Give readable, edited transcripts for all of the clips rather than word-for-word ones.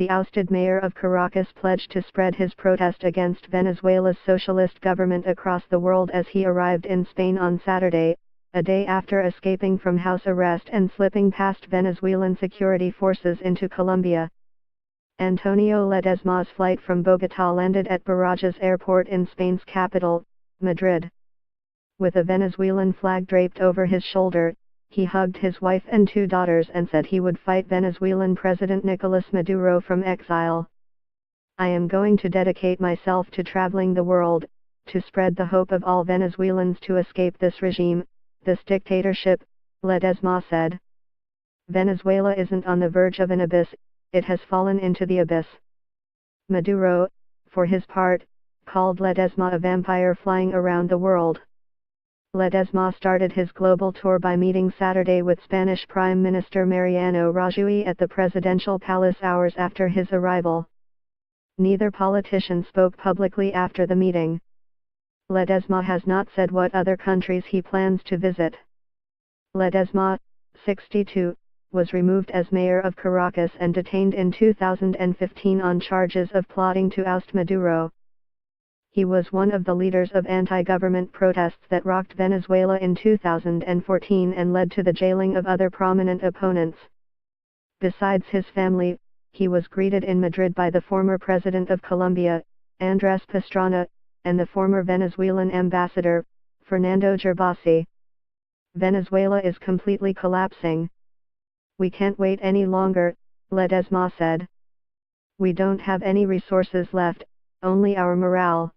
the ousted mayor of Caracas pledged to spread his protest against Venezuela's socialist government across the world as he arrived in Spain on Saturday, a day after escaping from house arrest and slipping past Venezuelan security forces into Colombia. Antonio Ledesma's flight from Bogotá landed at Barajas Airport in Spain's capital, Madrid. With a Venezuelan flag draped over his shoulder, he hugged his wife and 2 daughters and said he would fight Venezuelan President Nicolás Maduro from exile. "I am going to dedicate myself to traveling the world, to spread the hope of all Venezuelans to escape this regime, this dictatorship," Ledesma said. "Venezuela isn't on the verge of an abyss, it has fallen into the abyss." Maduro, for his part, called Ledesma a vampire flying around the world. Ledesma started his global tour by meeting Saturday with Spanish Prime Minister Mariano Rajoy at the presidential palace hours after his arrival. Neither politician spoke publicly after the meeting. Ledesma has not said what other countries he plans to visit. Ledesma, 62, was removed as mayor of Caracas and detained in 2015 on charges of plotting to oust Maduro. He was one of the leaders of anti-government protests that rocked Venezuela in 2014 and led to the jailing of other prominent opponents. Besides his family, he was greeted in Madrid by the former president of Colombia, Andrés Pastrana, and the former Venezuelan ambassador, Fernando Gervasi. "Venezuela is completely collapsing. We can't wait any longer," Ledesma said. "We don't have any resources left, only our morale."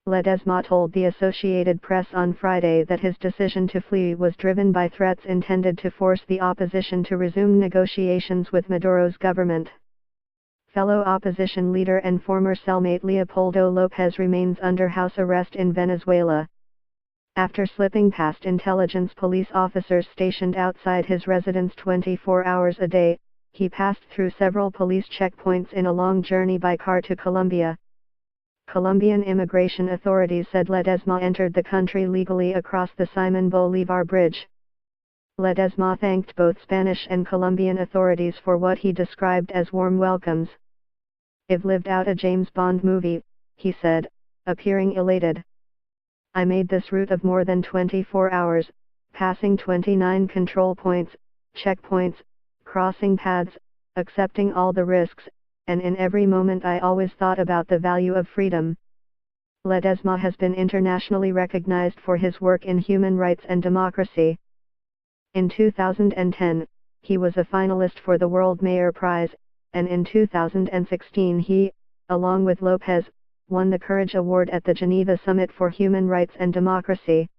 Ledesma told the Associated Press on Friday that his decision to flee was driven by threats intended to force the opposition to resume negotiations with Maduro's government. Fellow opposition leader and former cellmate Leopoldo López remains under house arrest in Venezuela. After slipping past intelligence police officers stationed outside his residence 24 hours a day, he passed through several police checkpoints in a long journey by car to Colombia. Colombian immigration authorities said Ledesma entered the country legally across the Simón Bolívar Bridge. Ledesma thanked both Spanish and Colombian authorities for what he described as warm welcomes. "I've lived out a James Bond movie," he said, appearing elated. "I made this route of more than 24 hours, passing 29 control points, checkpoints, crossing paths, accepting all the risks, and in every moment I always thought about the value of freedom." Ledesma has been internationally recognized for his work in human rights and democracy. In 2010, he was a finalist for the World Mayor Prize, and in 2016 he, along with Lopez, won the Courage Award at the Geneva Summit for Human Rights and Democracy.